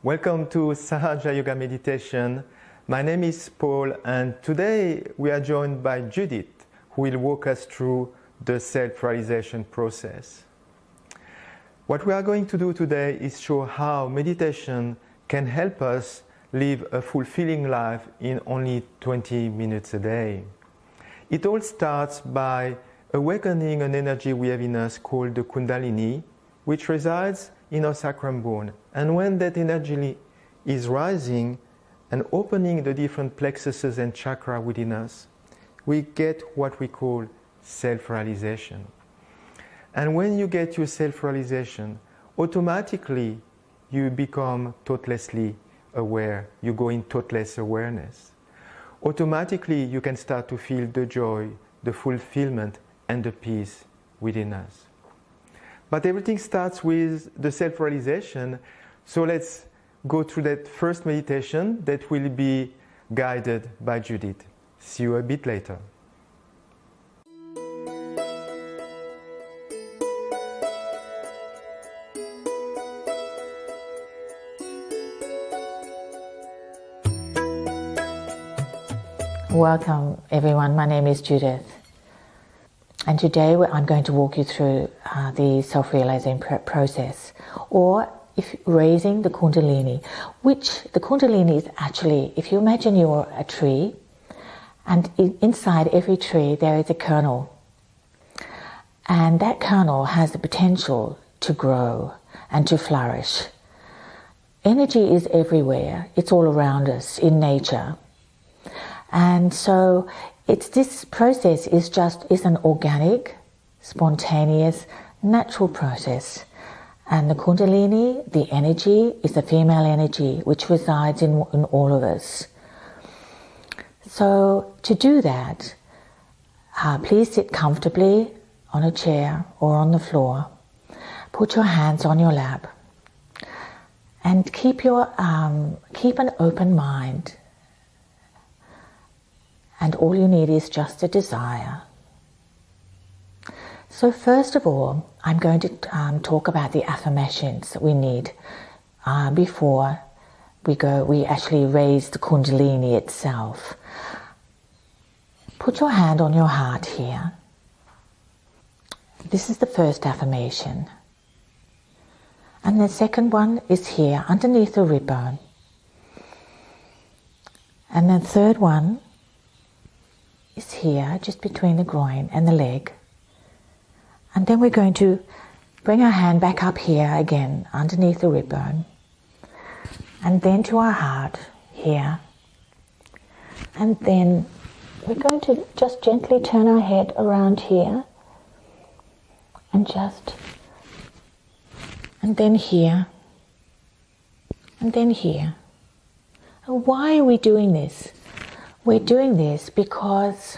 Welcome to Sahaja Yoga Meditation. My name is Paul, and today we are joined by Judith, who will walk us through the self-realization process. What we are going to do today is show how meditation can help us live a fulfilling life in only 20 minutes a day. It all starts by awakening an energy we have in us called the Kundalini, which resides in our sacrum bone. And when that energy is rising and opening the different plexuses and chakras within us, we get what we call self-realization. And when you get your self-realization, automatically you become thoughtlessly aware. You go in thoughtless awareness. Automatically you can start to feel the joy, the fulfillment, and the peace within us. But everything starts with the self-realization. So let's go through that first meditation that will be guided by Judith. See you a bit later. Welcome everyone, my name is Judith. And today I'm going to walk you through the self-realizing process, or if raising the Kundalini, which the Kundalini is actually, if you imagine you're a tree, and inside every tree there is a kernel. And that kernel has the potential to grow and to flourish. Energy is everywhere, it's all around us in nature. And so this process is an organic, spontaneous, natural process. And the Kundalini, the energy, is the female energy which resides in all of us. So to do that, please sit comfortably on a chair or on the floor. Put your hands on your lap and keep an open mind. And all you need is just a desire. So first of all, I'm going to talk about the affirmations that we need before we actually raise the Kundalini itself. Put your hand on your heart here. This is the first affirmation. And the second one is here, underneath the rib bone. And the third one is here, just between the groin and the leg. And then we're going to bring our hand back up here again, underneath the rib bone. And then to our heart, here. And then we're going to just gently turn our head around here. And then here. And then here. And why are we doing this? We're doing this because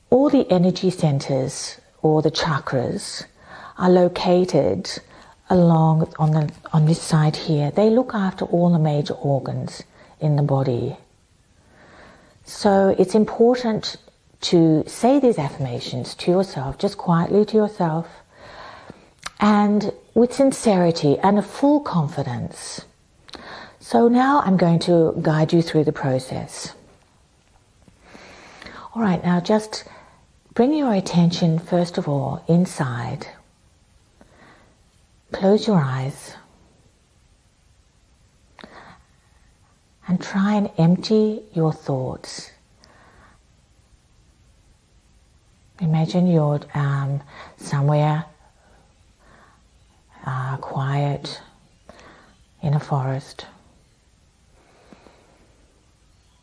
all the energy centers, or the chakras, are located along on this side here. They look after all the major organs in the body. So it's important to say these affirmations to yourself, just quietly to yourself, and with sincerity and a full confidence. So now I'm going to guide you through the process. All right, now just bring your attention first of all inside. Close your eyes and try and empty your thoughts. Imagine you're somewhere quiet in a forest.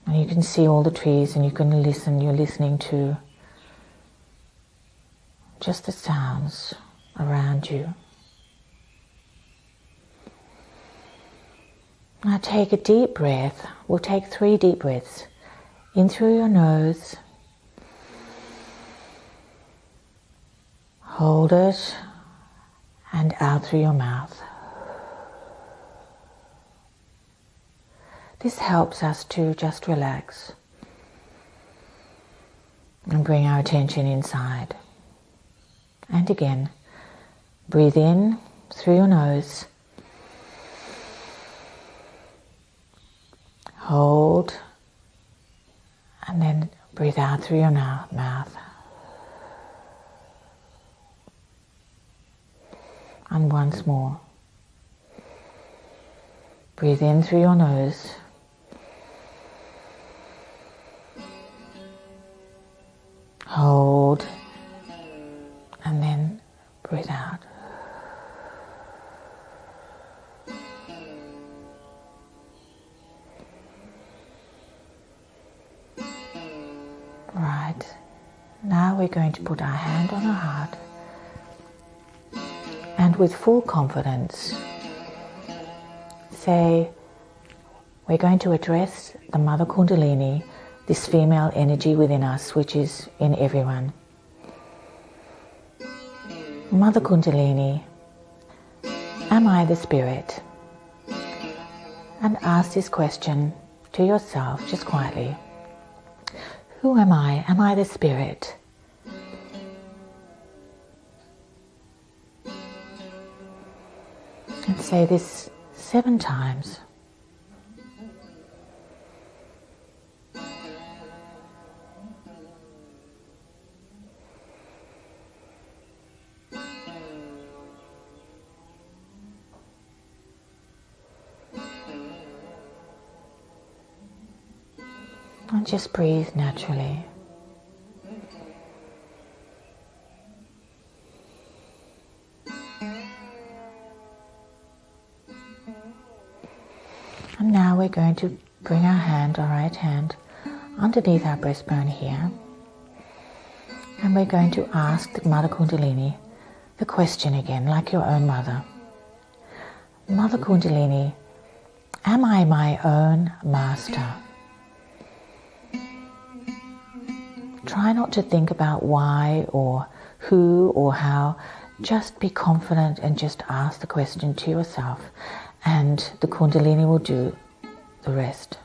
And you can see all the trees and you can listen, you're listening to just the sounds around you. Now take a deep breath. We'll take 3 deep breaths. In through your nose. Hold it. And out through your mouth. This helps us to just relax and bring our attention inside. And again, breathe in through your nose Hold, and then breathe out through your mouth. And once more. Breathe in through your nose. Hold, and then breathe out. Right, now we're going to put our hand on our heart and with full confidence say, we're going to address the Mother Kundalini, this female energy within us, which is in everyone. Mother Kundalini, am I the spirit? And ask this question to yourself, just quietly. Who am I? Am I the spirit? And say this 7 times. And just breathe naturally. And now we're going to bring our right hand, underneath our breastbone here. And we're going to ask the Mother Kundalini the question again, like your own mother. Mother Kundalini, am I my own master? Try not to think about why or who or how. Just be confident and just ask the question to yourself, and the Kundalini will do the rest.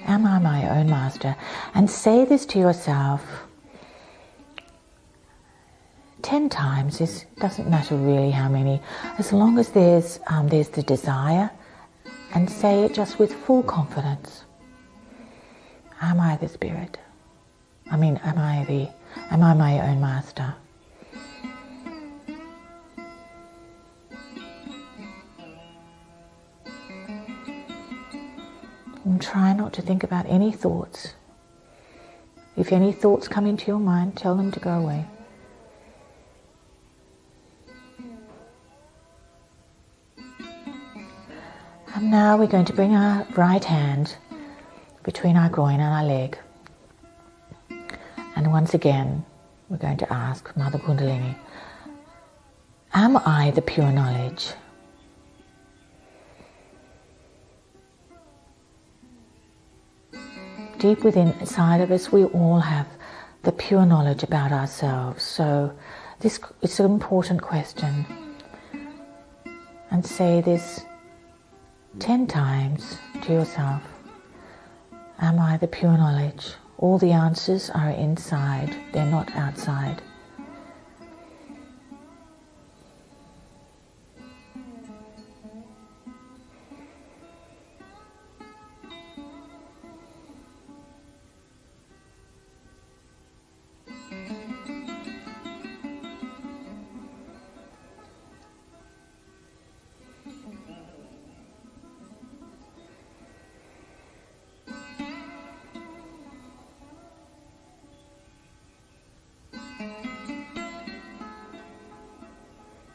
Am I my own master? And say this to yourself 10 times. It doesn't matter really how many, as long as there's the desire. And say it just with full confidence. Am I the spirit? Am I my own master? And try not to think about any thoughts. If any thoughts come into your mind, tell them to go away. And now we're going to bring our right hand between our groin and our leg. And once again, we're going to ask Mother Kundalini, am I the pure knowledge? Deep within inside of us, we all have the pure knowledge about ourselves. So it's an important question. And say this 10 times to yourself. Am I the pure knowledge? All the answers are inside, they're not outside.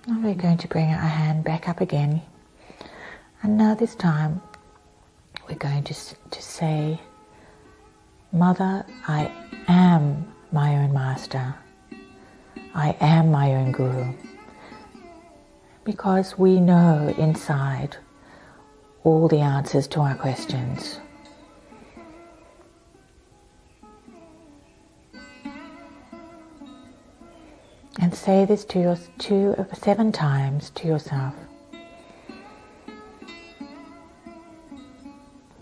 Now we're going to bring our hand back up again, and now this time we're going to say, Mother, I am my own master. I am my own guru. Because we know inside all the answers to our questions. And say this 7 times to yourself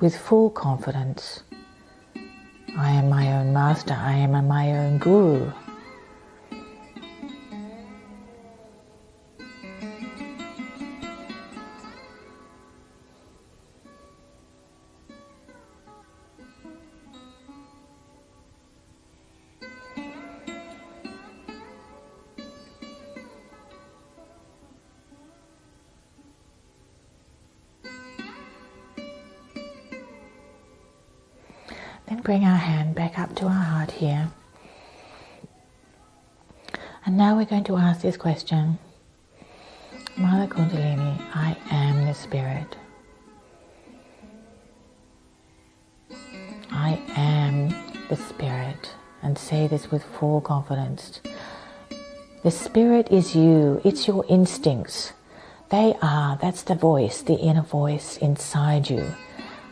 with full confidence. I am my own master. I am my own guru. Then bring our hand back up to our heart here. And now we're going to ask this question. Mother Kundalini, I am the Spirit. I am the Spirit. And say this with full confidence. The Spirit is you. It's your instincts. That's the voice, the inner voice inside you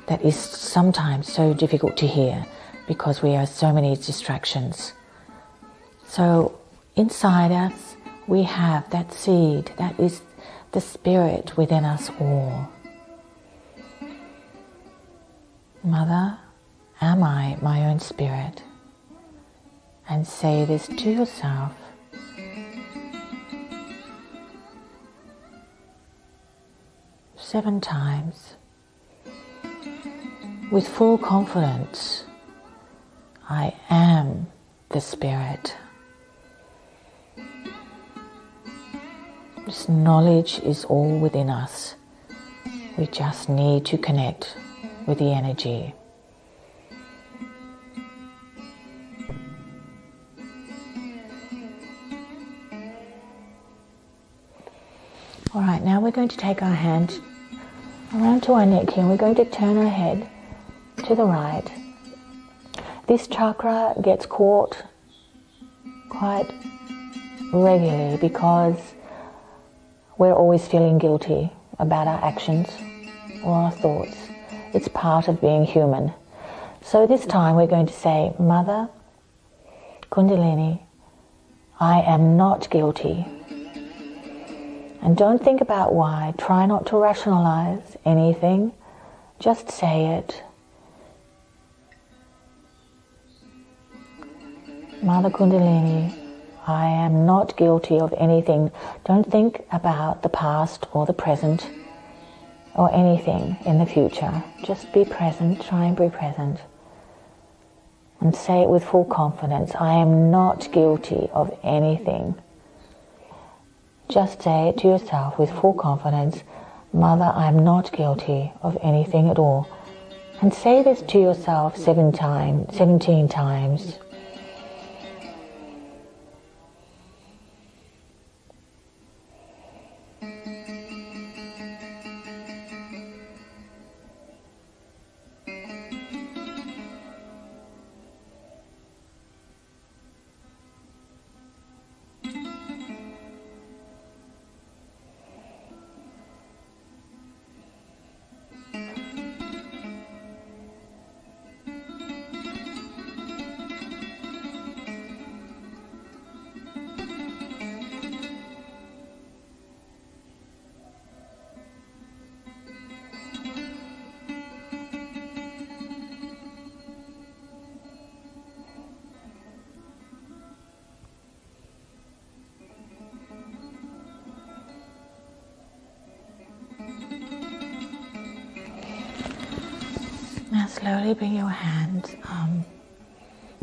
that is sometimes so difficult to hear because we have so many distractions. So inside us, we have that seed, that is the Spirit within us all. Mother, am I my own Spirit? And say this to yourself. Seven times. With full confidence, I am the Spirit. This knowledge is all within us. We just need to connect with the energy. All right, now we're going to take our hand around to our neck here, and we're going to turn our head to the right. This chakra gets caught quite regularly because we're always feeling guilty about our actions or our thoughts. It's part of being human. So this time we're going to say, Mother Kundalini, I am not guilty. And don't think about why. Try not to rationalize anything. Just say it. Mother Kundalini, I am not guilty of anything. Don't think about the past or the present or anything in the future. Just be present. Try and be present. And say it with full confidence. I am not guilty of anything. Just say it to yourself with full confidence. Mother, I am not guilty of anything at all. And say this to yourself 17 times. Now slowly bring your hands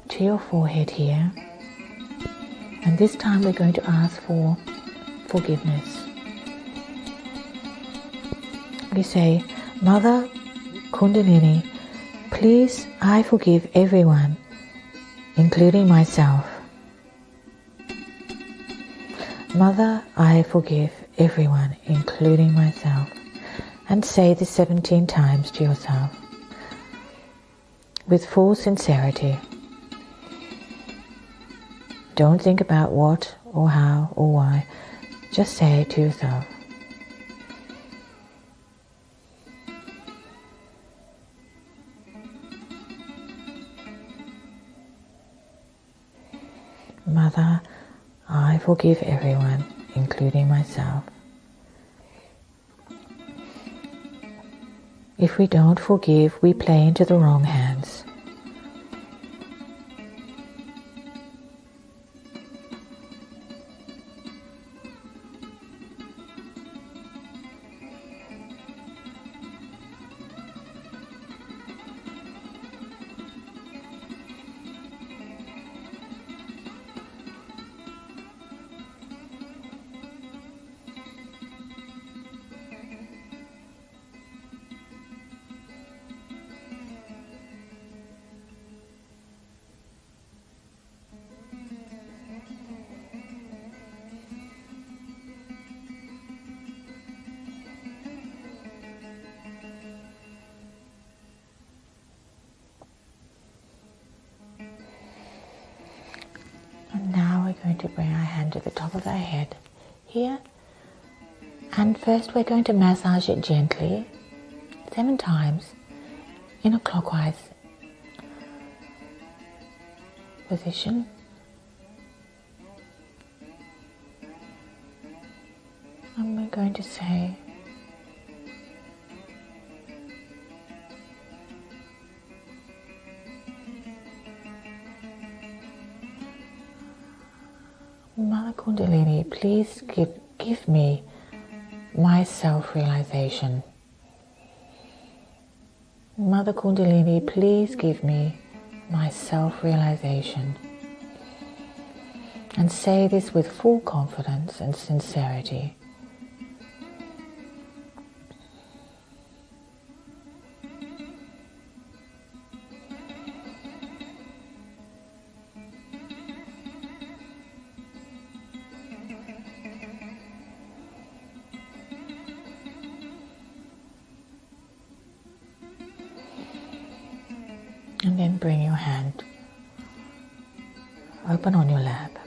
to your forehead here, and this time we're going to ask for forgiveness. We say, Mother Kundalini, please, I forgive everyone, including myself. Mother, I forgive everyone, including myself. And say this 17 times to yourself with full sincerity. Don't think about what or how or why. Just say it to yourself. Mother, I forgive everyone, including myself. If we don't forgive, we play into the wrong hands. to bring our hand to the top of our head here. And first we're going to massage it gently 7 times in a clockwise position. And we're going to say, Mother Kundalini, please give me my self-realization. Mother Kundalini, please give me my self-realization. And say this with full confidence and sincerity. And then bring your hand open on your lap.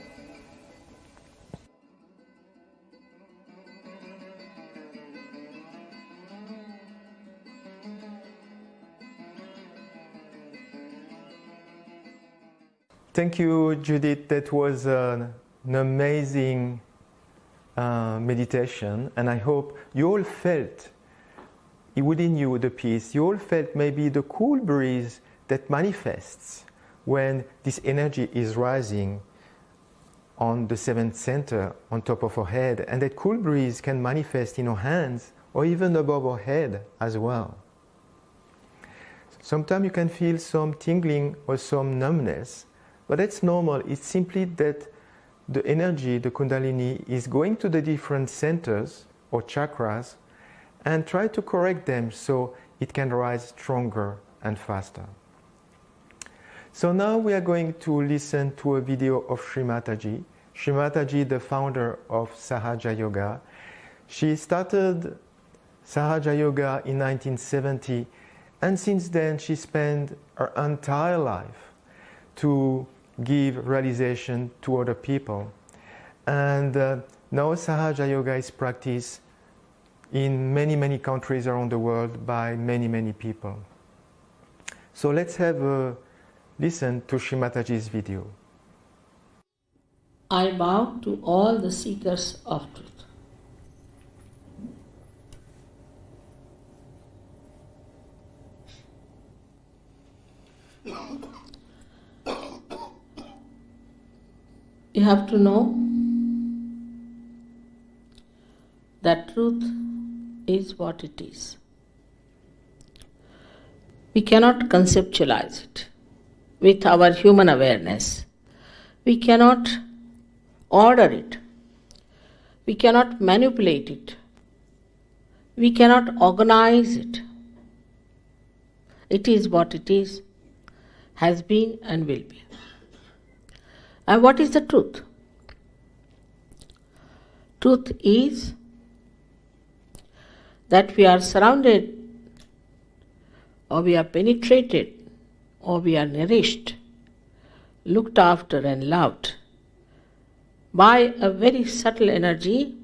Thank you, Judith. That was an amazing meditation, and I hope you all felt within you the peace. You all felt maybe the cool breeze that manifests when this energy is rising on the 7th center on top of our head, and that cool breeze can manifest in our hands or even above our head as well. Sometimes you can feel some tingling or some numbness, but that's normal. It's simply that the energy, the Kundalini, is going to the different centers or chakras and try to correct them so it can rise stronger and faster. So now we are going to listen to a video of Shri Mataji. Shri Mataji, the founder of Sahaja Yoga. She started Sahaja Yoga in 1970, and since then she spent her entire life to give realization to other people. And now Sahaja Yoga is practiced in many countries around the world by many people. So let's have a listen to Shri Mataji's video. I bow to all the seekers of truth. You have to know that truth is what it is. We cannot conceptualize it with our human awareness. We cannot order it. We cannot manipulate it. We cannot organize it. It is what it is, has been and will be. And what is the truth? Truth is that we are surrounded, or we are penetrated, or we are nourished, looked after and loved by a very subtle energy,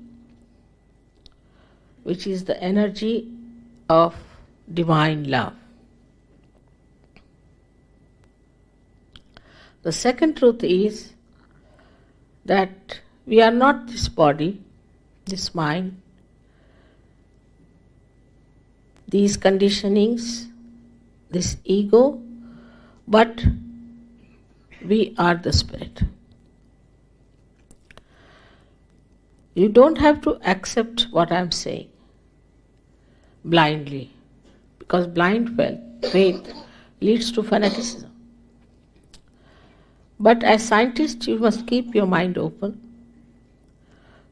which is the energy of divine love. The second truth is that we are not this body, this mind, these conditionings, this ego, but we are the spirit. You don't have to accept what I am saying blindly, because blind faith leads to fanaticism. But as scientists, you must keep your mind open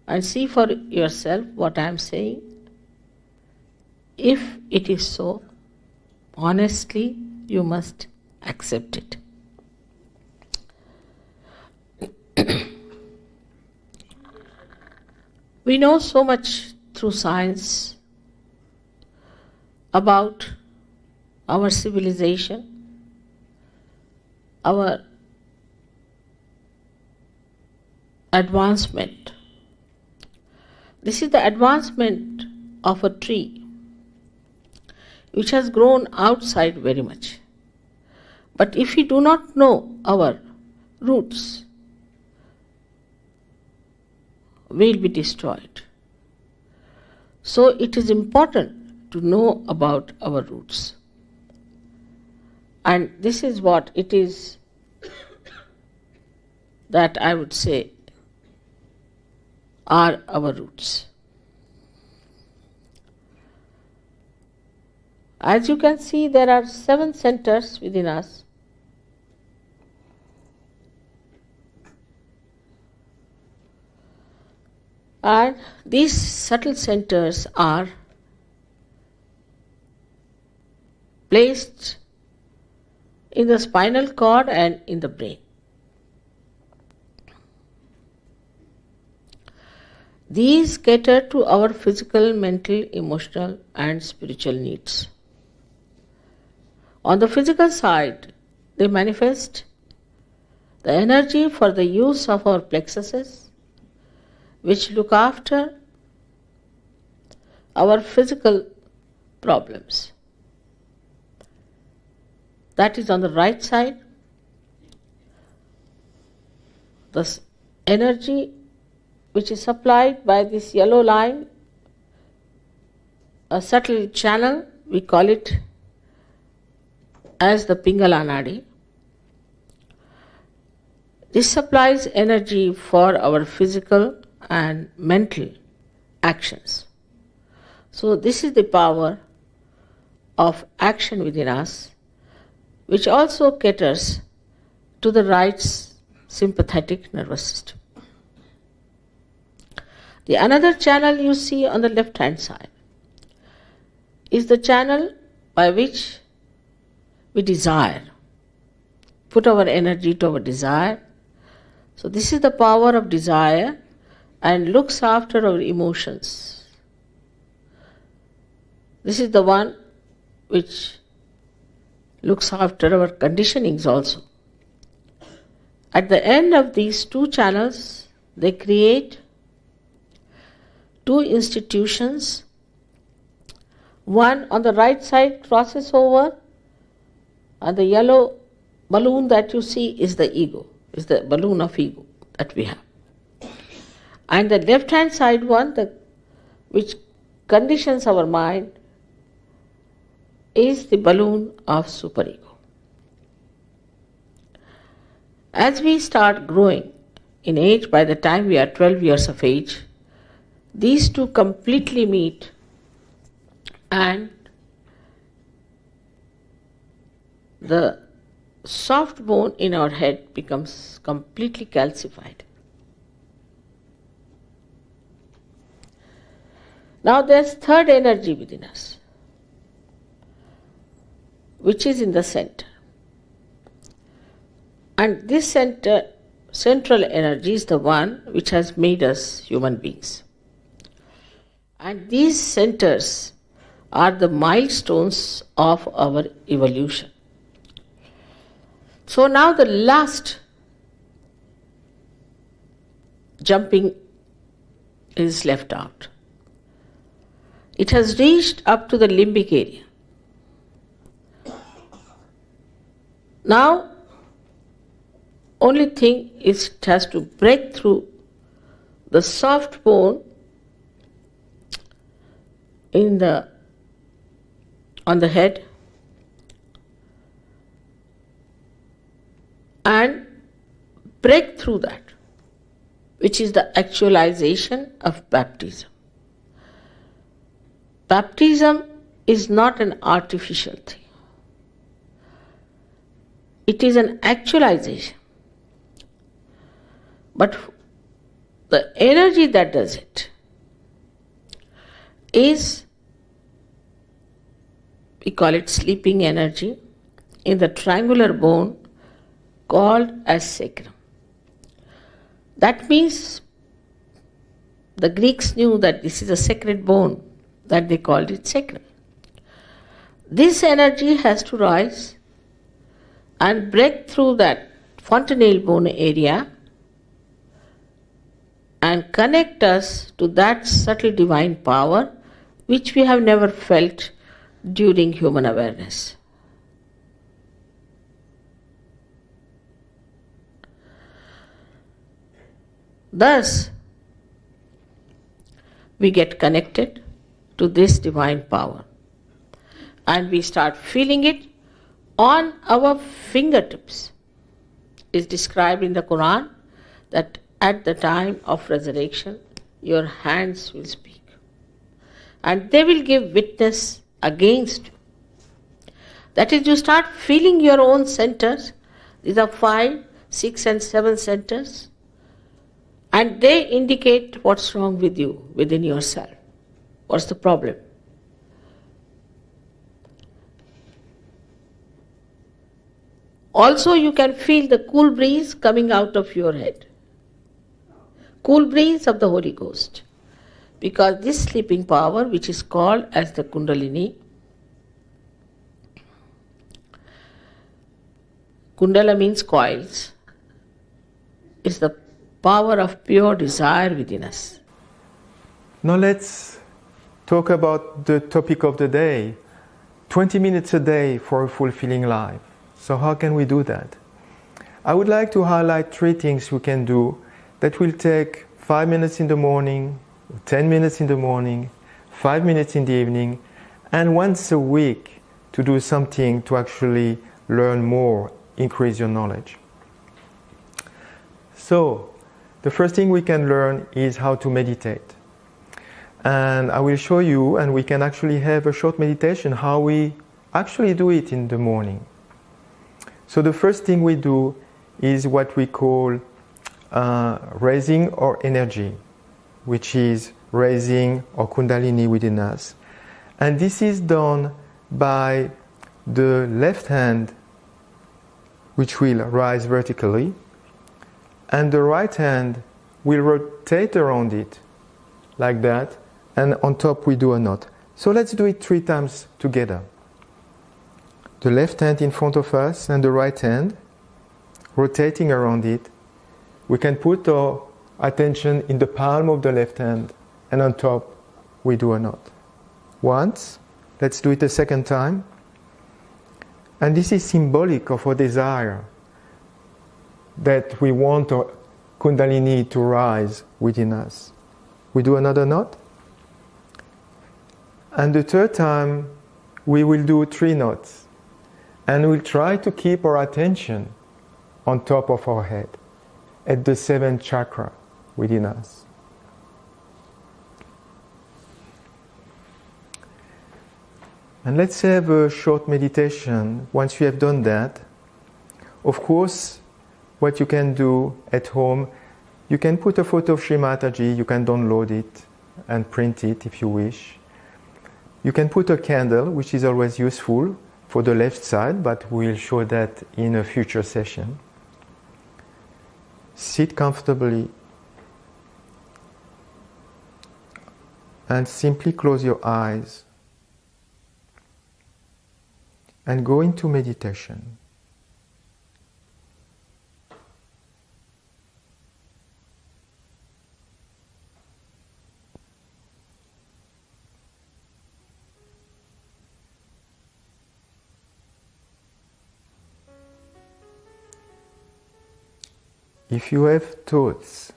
and see for yourself what I am saying. If it is so, honestly, you must accept it. We know so much through science about our civilization, our advancement. This is the advancement of a tree which has grown outside very much. But if we do not know our roots, we will be destroyed. So it is important to know about our roots. And this is what it is that I would say are our roots. As you can see, there are 7 centers within us. And these subtle centers are placed in the spinal cord and in the brain. These cater to our physical, mental, emotional, and spiritual needs. On the physical side, they manifest the energy for the use of our plexuses, which look after our physical problems. That is on the right side. The energy which is supplied by this yellow line, a subtle channel, we call it as the Pingala Nadi. This supplies energy for our physical and mental actions. So this is the power of action within us, which also caters to the right sympathetic nervous system. The another channel you see on the left hand side is the channel by which we desire, put our energy to our desire. So this is the power of desire and looks after our emotions. This is the one which looks after our conditionings also. At the end of these 2 channels, they create 2 institutions. One on the right side crosses over, and the yellow balloon that you see is the ego, is the balloon of ego that we have. And the left hand side one, which conditions our mind, is the balloon of superego. As we start growing in age, by the time we are 12 years of age, these 2 completely meet and the soft bone in our head becomes completely calcified. Now there's third energy within us, which is in the center. And this central energy is the one which has made us human beings. And these centers are the milestones of our evolution. So now the last jumping is left out. It has reached up to the limbic area. Now, only thing is it has to break through the soft bone on the head and break through that, which is the actualization of baptism. Baptism is not an artificial thing. It is an actualization. But the energy that does it is, we call it sleeping energy, in the triangular bone called as sacrum. That means the Greeks knew that this is a sacred bone, that they called it sacrum. This energy has to rise and break through that fontanelle bone area and connect us to that subtle divine power which we have never felt during human awareness. Thus, we get connected to this divine power and we start feeling it on our fingertips. It's described in the Quran that at the time of resurrection, your hands will speak and they will give witness against you. That is, you start feeling your own centers. These are 5, 6 and 7 centers, and they indicate what's wrong with you within yourself. What's the problem? Also, you can feel the cool breeze coming out of your head. Cool breeze of the Holy Ghost. Because this sleeping power, which is called as the Kundalini, Kundala means coils, is the power of pure desire within us. Now let's talk about the topic of the day. 20 minutes a day for a fulfilling life. So how can we do that? I would like to highlight 3 things we can do that will take 5 minutes in the morning, 10 minutes in the morning, 5 minutes in the evening, and once a week to do something to actually learn more, increase your knowledge. So, the first thing we can learn is how to meditate. And I will show you, and we can actually have a short meditation, how we actually do it in the morning. So the first thing we do is what we call raising our energy, which is raising our Kundalini within us. And this is done by the left hand, which will rise vertically, and the right hand will rotate around it, like that, and on top we do a knot. So let's do it 3 times together. The left hand in front of us and the right hand rotating around it. We can put our attention in the palm of the left hand, and on top we do a knot. Once, let's do it a second time. And this is symbolic of our desire that we want our Kundalini to rise within us. We do another knot. And the third time, we will do 3 knots. And we'll try to keep our attention on top of our head, at the 7th chakra within us. And let's have a short meditation. Once you have done that, of course, what you can do at home, you can put a photo of Shri Mataji, you can download it and print it if you wish. You can put a candle, which is always useful for the left side, but we'll show that in a future session. Sit comfortably and simply close your eyes and go into meditation. If you have thoughts,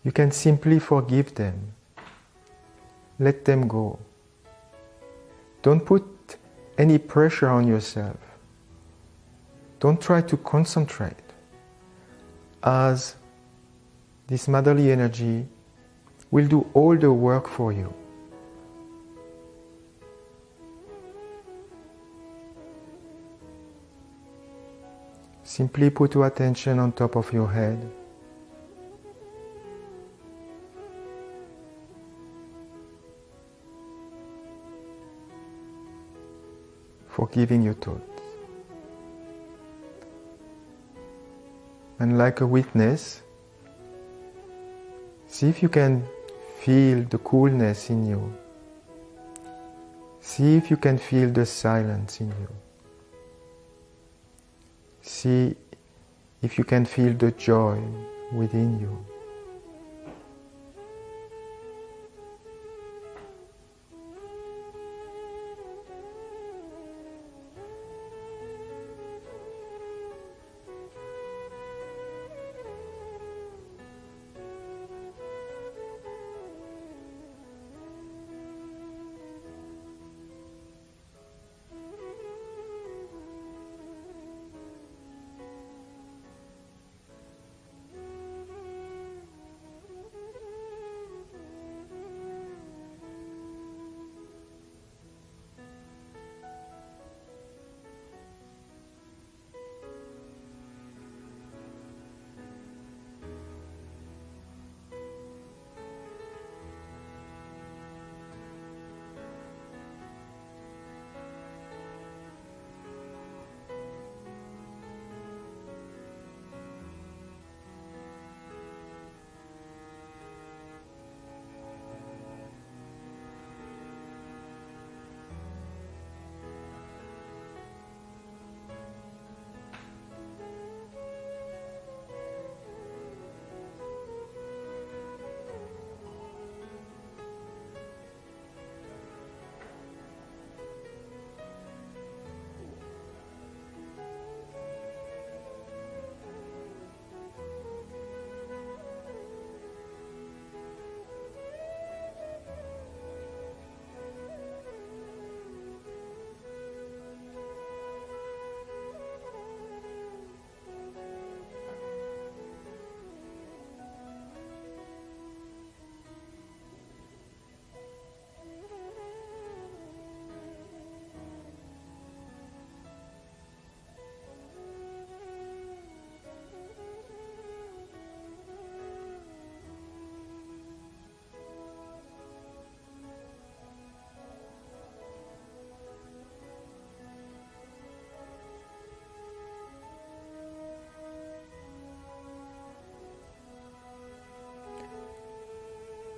you can simply forgive them. Let them go. Don't put any pressure on yourself. Don't try to concentrate, as this motherly energy will do all the work for you. Simply put your attention on top of your head. Forgiving your thoughts. And like a witness, see if you can feel the coolness in you. See if you can feel the silence in you. See if you can feel the joy within you.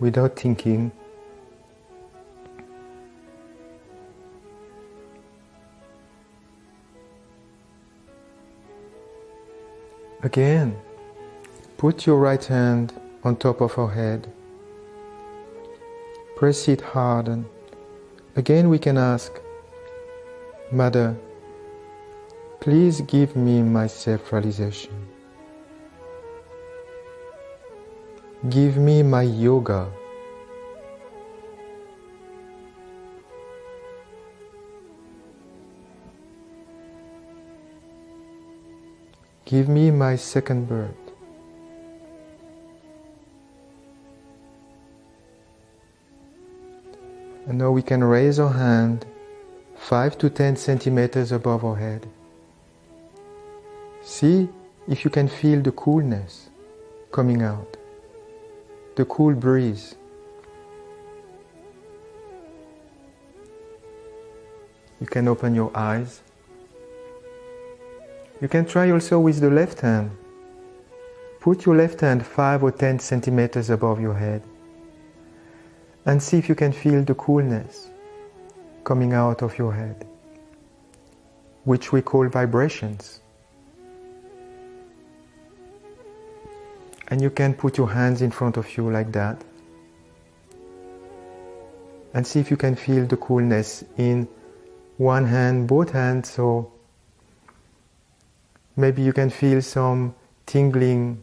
Without thinking, again, put your right hand on top of our head. Press it hard, and again we can ask, Mother, please give me my self-realization. Give me my yoga. Give me my second birth. And now we can raise our hand 5 to 10 centimeters above our head. See if you can feel the coolness coming out, the cool breeze. You can open your eyes. You can try also with the left hand. Put your left hand 5 or 10 centimeters above your head and see if you can feel the coolness coming out of your head, which we call vibrations. And you can put your hands in front of you like that and see if you can feel the coolness in one hand, both hands, or maybe you can feel some tingling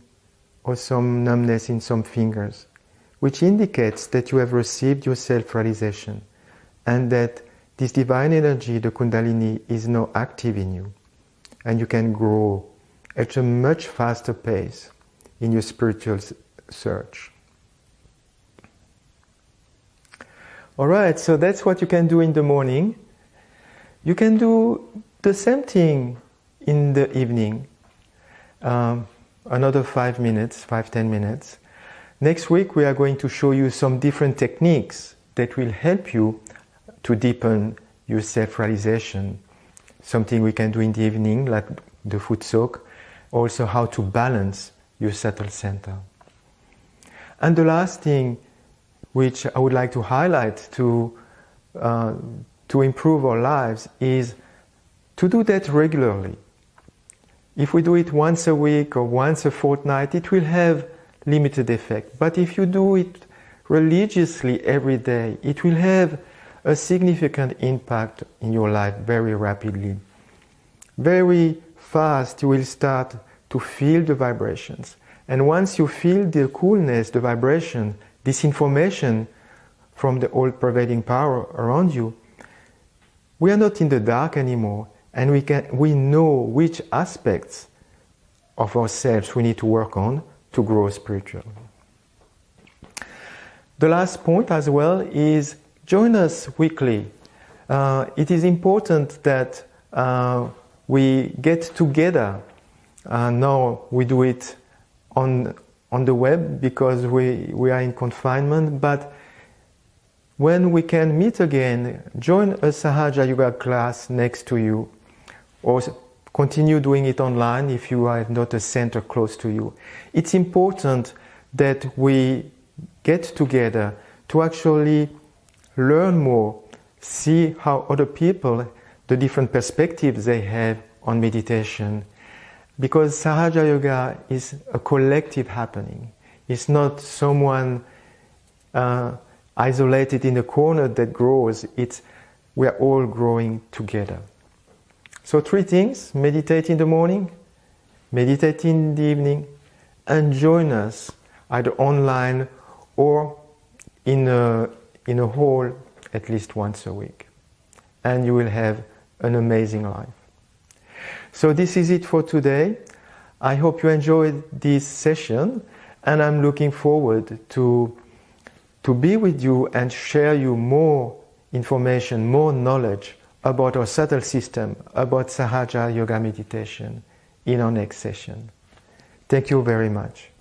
or some numbness in some fingers, which indicates that you have received your self-realization and that this divine energy, the Kundalini, is now active in you, and you can grow at a much faster pace in your spiritual search. Alright, so that's what you can do in the morning. You can do the same thing in the evening, another 5 minutes, 5-10 minutes. Next week we are going to show you some different techniques that will help you to deepen your self-realization. Something we can do in the evening, like the foot soak. Also how to balance your subtle center. And the last thing which I would like to highlight to improve our lives is to do that regularly. If we do it once a week or once a fortnight, it will have limited effect. But if you do it religiously every day, it will have a significant impact in your life very rapidly. Very fast you will start to feel the vibrations. And once you feel the coolness, the vibration, this information from the all-pervading power around you, we are not in the dark anymore, and we know which aspects of ourselves we need to work on to grow spiritually. The last point as well is join us weekly. It is important that we get together. Now we do it on the web because we are in confinement, but when we can meet again, join a Sahaja Yoga class next to you, or continue doing it online if you are not a center close to you. It's important that we get together to actually learn more, see how other people, the different perspectives they have on meditation. Because Sahaja Yoga is a collective happening. It's not someone isolated in a corner that grows. We are all growing together. So 3 things: meditate in the morning, meditate in the evening, and join us either online or in a hall at least once a week. And you will have an amazing life. So this is it for today. I hope you enjoyed this session, and I'm looking forward to be with you and share you more information, more knowledge about our subtle system, about Sahaja Yoga meditation in our next session. Thank you very much.